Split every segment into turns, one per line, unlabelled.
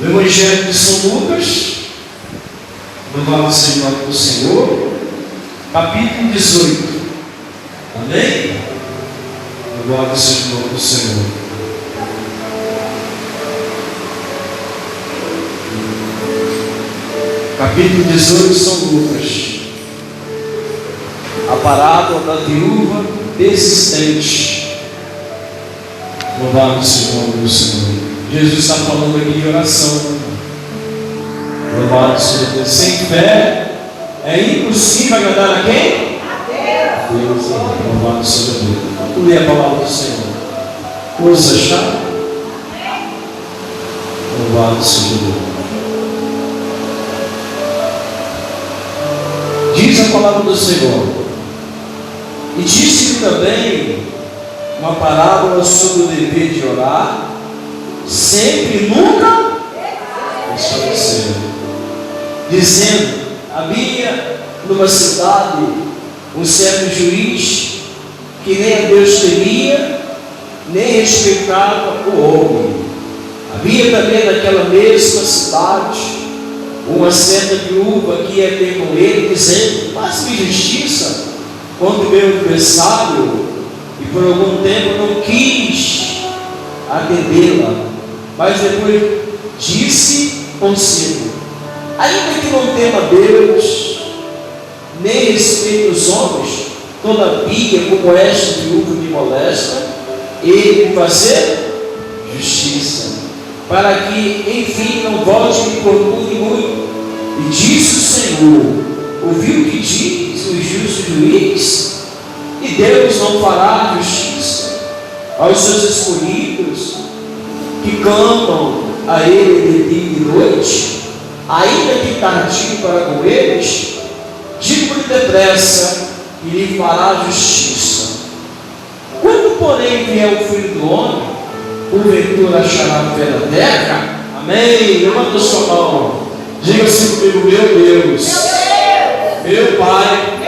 do Evangelho de São Lucas, louvado seja o nome do Senhor, capítulo 18. Amém? Louvado seja o nome do Senhor. Capítulo 18 de São Lucas. A parábola da viúva persistente. Louvado seja o nome do Senhor. Jesus está falando aqui de oração. Louvado seja Deus. Sem fé é impossível agradar a quem? A Deus. Louvado seja Deus. Vamos ler a palavra do Senhor. Todos acharam? Louvado seja Deus. Diz a palavra do Senhor: e disse-lhe também uma parábola sobre o dever de orar, sempre e nunca esquecer, dizendo: havia numa cidade um certo juiz que nem a Deus temia, nem respeitava o homem. Havia também naquela mesma cidade uma certa viúva que ia ter com ele, dizendo: faz-me justiça quanto meu adversário. E por algum tempo não quis atendê-la, mas depois disse consigo: ainda que não tema Deus, nem respeite os homens, todavia, como esta viúva me molesta, ele me fazer justiça, para que, enfim, não volte e me importune muito. E disse o Senhor: ouviu o que diz o justo juiz? E Deus não fará justiça aos seus escolhidos, que clamam a Ele de dia e noite, ainda que tardio para com eles? Digo-lhe depressa, e lhe fará justiça. Quando, porém, vier o Filho do Homem, porventura achará fé na terra? Amém? Levanta a sua mão. Diga assim comigo: meu Deus, meu Pai,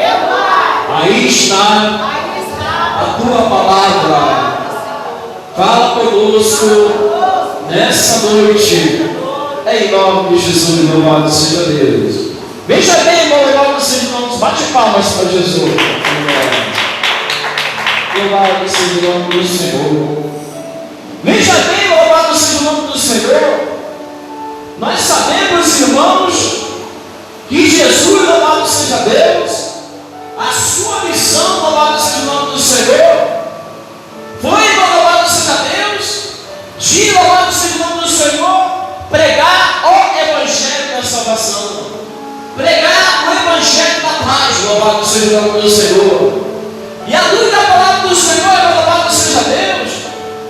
aí está a tua palavra. Fala conosco nessa noite, em nome de Jesus. Louvado seja Deus. Veja bem, irmão, louvado seja o nome. Bate palmas para Jesus. Louvado seja o nome do Senhor. Veja bem, louvado seja o nome do Senhor. Nós sabemos, irmãos, que Jesus, louvado seja Deus, a sua missão, louvado seja o nome do Senhor, foi, louvado seja Deus, de, louvado seja o nome do Senhor, pregar o Evangelho da salvação, pregar o Evangelho da paz, louvado seja o nome do Senhor. E a luz da palavra do Senhor, louvado seja Deus,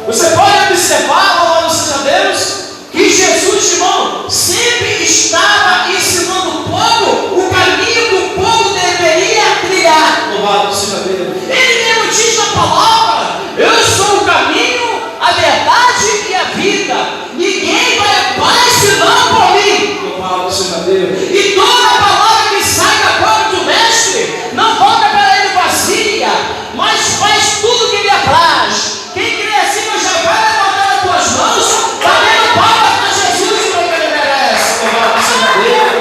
você pode observar, louvado seja Deus, que Jesus, irmão, sempre estava ensinando o povo o caminho que o povo deveria trilhar. Louvado seja Deus. Ele mesmo diz na palavra: eu sou o caminho, a verdade e a vida. Ninguém vai ao Pai senão por mim. Louvado seja Deus. E toda a palavra que sai da boca do Mestre não volta para ele vazia, mas faz tudo o que lhe apraz. Quem crê assim, eu já vai levantar as tuas mãos, batendo palmas para Jesus, que ele merece. Louvado seja Deus.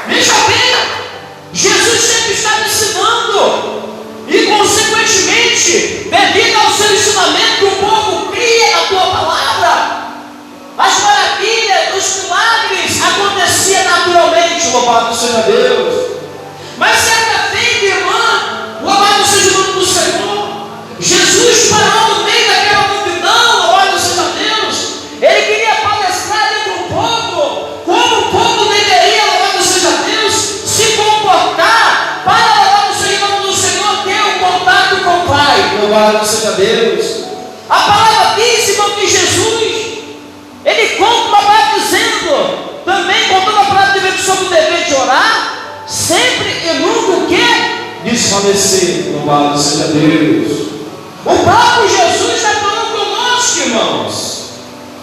Veja bem, Jesus sempre está ensinando, e consequentemente, devido ao seu ensinamento, o povo cria na tua palavra. As maravilhas, os milagres aconteciam naturalmente. Louvado seja Deus. Mas certa feita, irmã, louvado seja o nome do Senhor, Jesus parou no meio daquela multidão. Louvado seja Deus. Ele queria palestrar dentro do povo como o povo deveria, louvado seja Deus, se comportar para, louvado seja o nome do Senhor, ter um contato com o Pai. Louvado seja Deus. A palavra diz, irmão, que Jesus, ele conta uma palavra dizendo, também contando a palavra sobre o dever de orar, sempre e nunca o que? Desfalecer. Louvado seja Deus. O próprio Jesus está falando conosco, irmãos.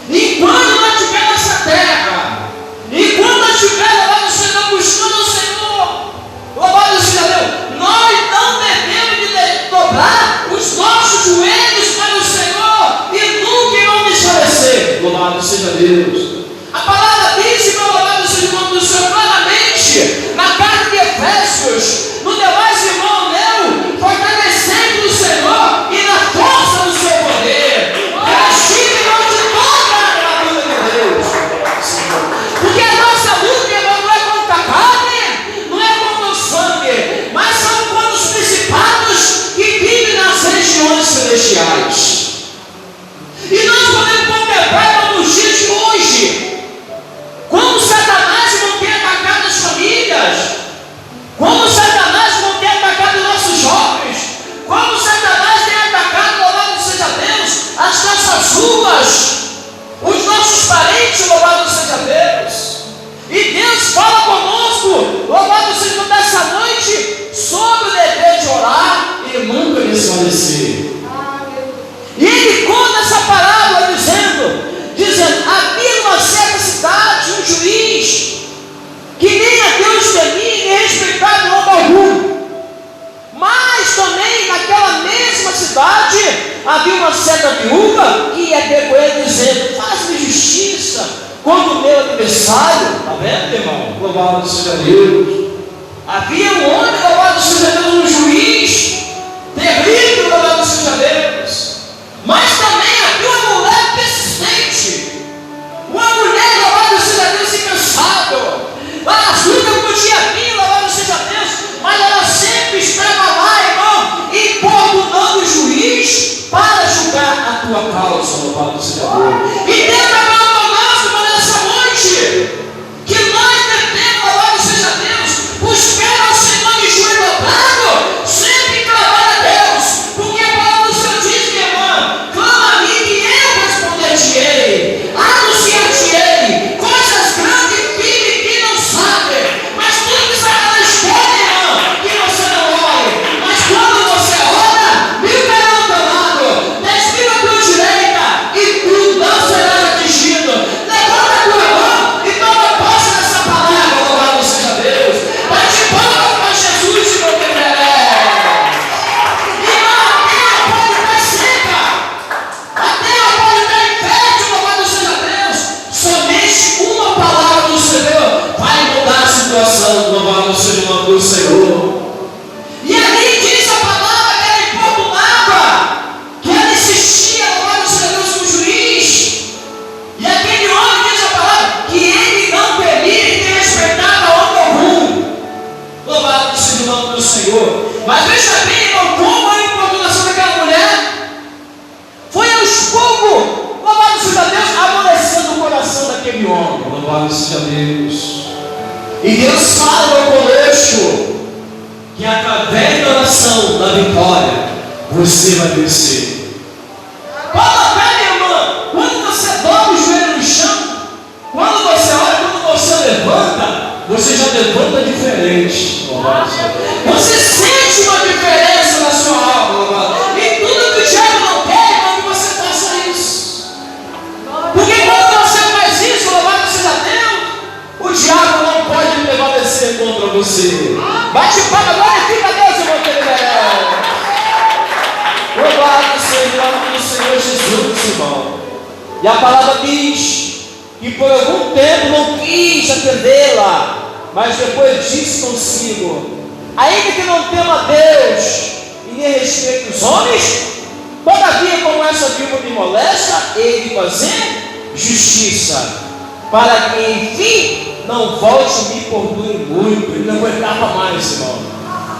Enquanto nós estivermos nessa terra, enquanto nós estivermos, louvado seja, buscando o Senhor, louvado seja Deus, nós não devemos de dobrar os nossos joelhos para o Senhor e nunca irão desfalecer. Louvado seja Deus. contra o meu adversário. Está vendo, irmão? Louvado seja Deus. Havia um homem, louvado seja Deus, um juiz terrível, louvado seja Deus. Mas também havia uma mulher persistente, uma mulher, louvado seja Deus, incansável. As lutas podiam vir, louvado seja Deus, mas ela sempre estava lá, irmão, importunando o juiz para julgar a tua causa, louvado seja Deus. E Deus vai falar conosco nessa noite, que nós devemos, louvado seja Deus, buscar ao Senhor de joelho dobrado, sempre clamar a Deus, porque a palavra do Senhor diz, minha irmã, clama a mim e eu responder-te-ei, anunciar-te-ei coisas grandes e firmes que não sabem, mas tudo que sai da esquerda, irmã, que você não olhe, mas quando você ora, mil cairão ao teu lado, 10.000 à tua direita, e tu não serás atingido. Levanta a tua mão e toma posse dessa palavra, louvado seja Deus. Bate palmas para Jesus e não tem merece. Irmão, a terra pode estar seca, a terra pode estar infértil, louvado seja Deus. Somente uma palavra do Senhor vai mudar a situação, louvado seja o nome do Senhor. E ali diz a palavra que ela importunava, que ela insistia, louvado seja Deus, com o juiz. E aquele homem diz a palavra que ele não temia e que respeitava homem algum. Louvado seja o nome do Senhor. Mas veja bem, irmão, como a importunação daquela mulher foi aos poucos, louvado seja Deus, amolecendo o coração daquele homem. Louvado seja Deus. E Deus fala conosco que através da oração, da vitória, você vai vencer. Quando pega, irmã, quando você dobra o joelho no chão, quando você ora, quando você levanta, você já levanta diferente. Você sente uma diferença na sua alma. E tudo que o diabo não quer, irmão, que você faça isso. Porque quando você faz isso, louvado seja Deus, o diabo não pode prevalecer contra você. Bate palma, glorifica a Deus, irmão, que ele merece. Louvado seja o nome do Senhor Jesus, irmão. E a palavra diz que por algum tempo não quis atendê-la, mas depois disse consigo: ainda que não tema a Deus e nem respeite os homens, todavia, como essa viúva me molesta, hei de fazer justiça, para que enfim não volte e me importune muito. Ele não aguentava mais, irmão.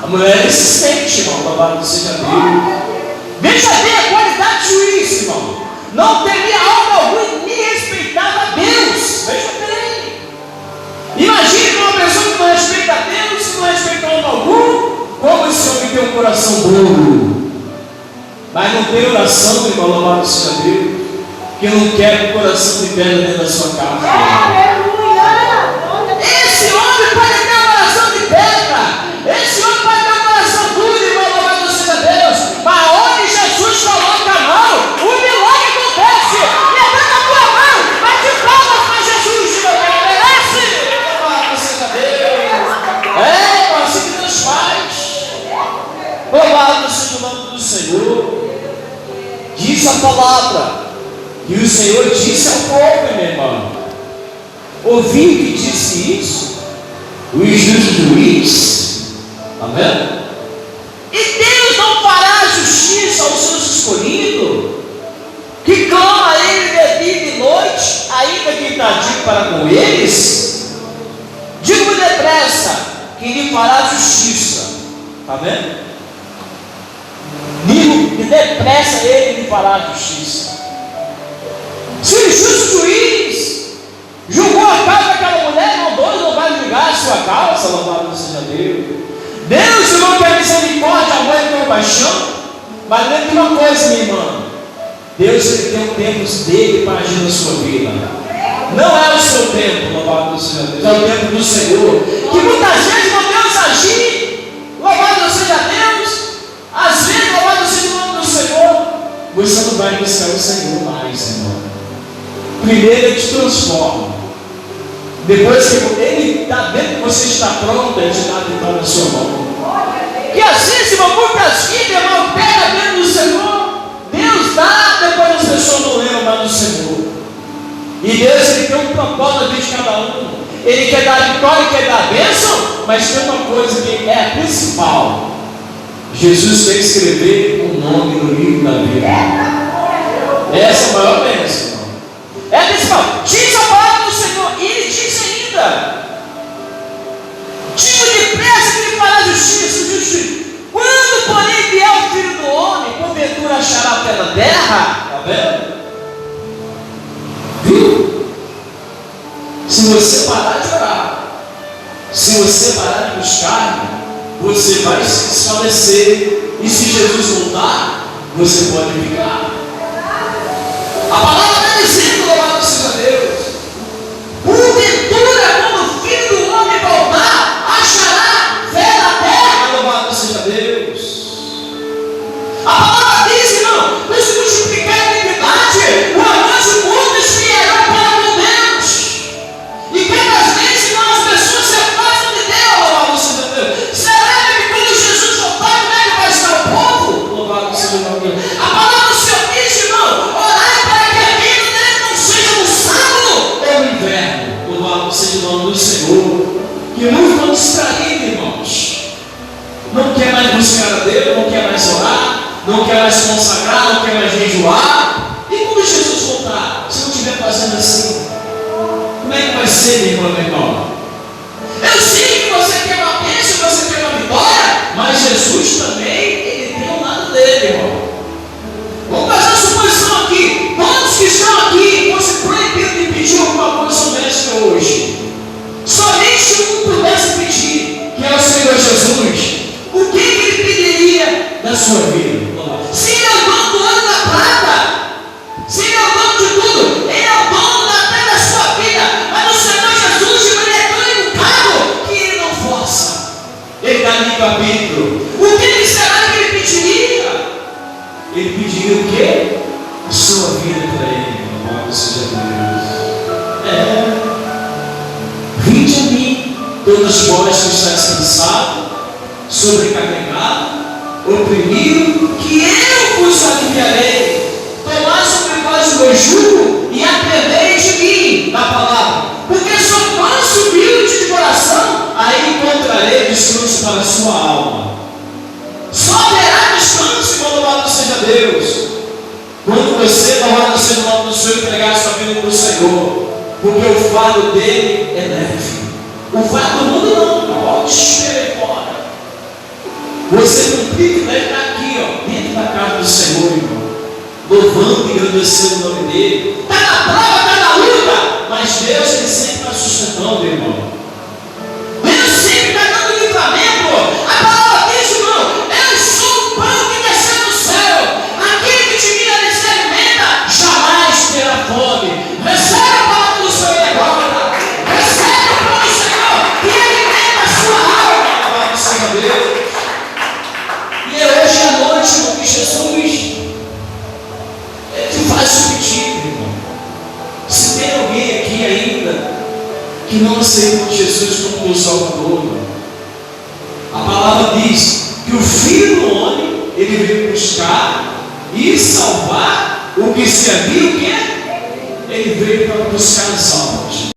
A mulher é insistente, irmão. Louvado seja Deus. Veja bem a qualidade de juiz, irmão. Não temia algo algum e nem respeitava a Deus. Veja bem. Imagine uma pessoa que não respeita a Deus, que não respeita algo algum, como esse homem tem um coração duro. Mas não tem oração, irmão, louvado seja Deus, que não quer o coração de pedra dentro da sua casa. Esse homem pode ter um coração de pedra, esse homem pode ter um coração duro, irmão, louvado seja Deus, mas onde Jesus coloca a mão, o milagre acontece. Levanta a tua mão, bate palmas para Jesus, meu Deus, merece. Louvado seja Deus. É assim que Deus faz. Louvado seja o nome do Senhor. Diz a palavra, e o Senhor disse ao povo, meu irmão. Ouviu que disse isso? O juiz. Está vendo? E Deus não fará justiça aos seus escolhidos, que clama a Ele de dia e de noite, ainda que tardio para com eles? Digo depressa, que lhe fará justiça. Está vendo? Digo que depressa Ele lhe fará justiça. Se o justo juiz julgou a causa daquela mulher, não, Deus não vai julgar a sua causa, louvado seja Deus. Deus, irmão, quer misericórdia, amor e compaixão. Mas lembre de uma coisa, minha irmã: Deus, Ele tem o tempo dele para agir na sua vida. Não é o seu tempo, louvado seja Deus, é o tempo do Senhor. Que muitas vezes não Deus agir, louvado seja Deus. Às vezes, louvado seja o nome do Senhor, você não vai buscar o Senhor mais, irmão. Primeiro Ele te transforma. Depois que Ele está vendo que você está pronto, Ele te dá a vitória na sua mão. E assim, irmão, muitas vidas, irmão, pega dentro do Senhor, Deus dá, depois as pessoas não lembram mais do Senhor. E Deus, Ele tem um propósito na vida de cada um. Ele quer dar a vitória, quer dar a bênção, mas tem uma coisa que é a principal. Jesus veio escrever o nome no livro da vida. Essa é a maior bênção. É a principal. Diz a palavra do Senhor, e Ele diz ainda: digo depressa que Ele fará justiça. Quando, porém, vier o Filho do Homem, porventura achará fé na terra? Está vendo? Viu? Se você parar de orar, se você parar de buscar, você vai se desfalecer. E se Jesus voltar, você pode ficar. A palavra está dizendo, louvado seja Deus, porventura, quando o Filho do Homem voltar, achará fé na terra? Louvado seja Deus. A palavra diz, irmão, não se multiplicar a iniquidade, o amor do mundo esfriará para com Deus. E cada vez que as pessoas se afastam de Deus, louvado seja Deus, será que quando Jesus voltar, como é que vai estar o povo? Louvado seja Deus. A palavra do Senhor diz, irmão, orai para que a vida dele não seja no sábado ou no inverno. Louvado seja o nome do Senhor. Que muitos estão distraídos, irmãos. Não quer mais buscar a Deus, não quer mais orar, não quer mais consagrar, não quer mais jejuar. E quando Jesus voltar, se não estiver fazendo assim, como é que vai ser, minha irmã, meu irmão? Eu sei que você quer uma bênção, você quer uma vitória, mas Jesus também, Ele tem um lado dele, irmão. Vamos fazer a suposição aqui: todos que estão aqui fossem proibidos de pedir alguma coisa doméstica hoje. Somente um pudesse pedir, que é o Senhor Jesus. O que Ele pediria da sua vida? Se Ele é o dono do ouro e da prata, se Ele é o dono de tudo, Ele é o dono até da sua vida. Mas o Senhor Jesus, Ele é tão educado que Ele não força. Ele dá livre-arbítrio. O que será que Ele pediria? Ele pediria o quê? A sua vida para Ele. Louvado seja Deus. Vinde a mim, todos vós que estáis cansados, sobrecarregado, oprimido, que eu vos aliviarei. Tomai sobre vós o meu jugo e aprendei de mim, na palavra, porque sou manso e humilde de coração, aí encontrarei descanso para a sua alma. Só haverá descanso, louvado seja Deus, quando você, louvado seja o nome do Senhor, entregar a sua vida para o Senhor, porque o fardo dele é leve. O fardo do mundo não, pode esperar fora. Você tem um privilégio de estar aqui, ó, dentro da casa do Senhor, irmão, louvando e agradecendo o nome dele. Está na prova, está na luta, mas Deus, Ele sempre está sustentando, irmão. Deus sempre está dando livramento. A palavra diz, irmão: eu sou o pão que desceu do céu. Aquele que de mim se alimenta jamais terá fome. Recebe a palavra do Senhor agora. Recebe o pão do Senhor que alimenta a sua alma. Louvado seja Deus. E é hoje à noite, irmão, que Jesus te faz o pedido, irmão. Se tem alguém aqui ainda que não aceitou Jesus como meu Salvador, irmão, a palavra diz que o Filho do Homem, Ele veio buscar e salvar o que se havia, o quê? Ele veio para buscar as almas.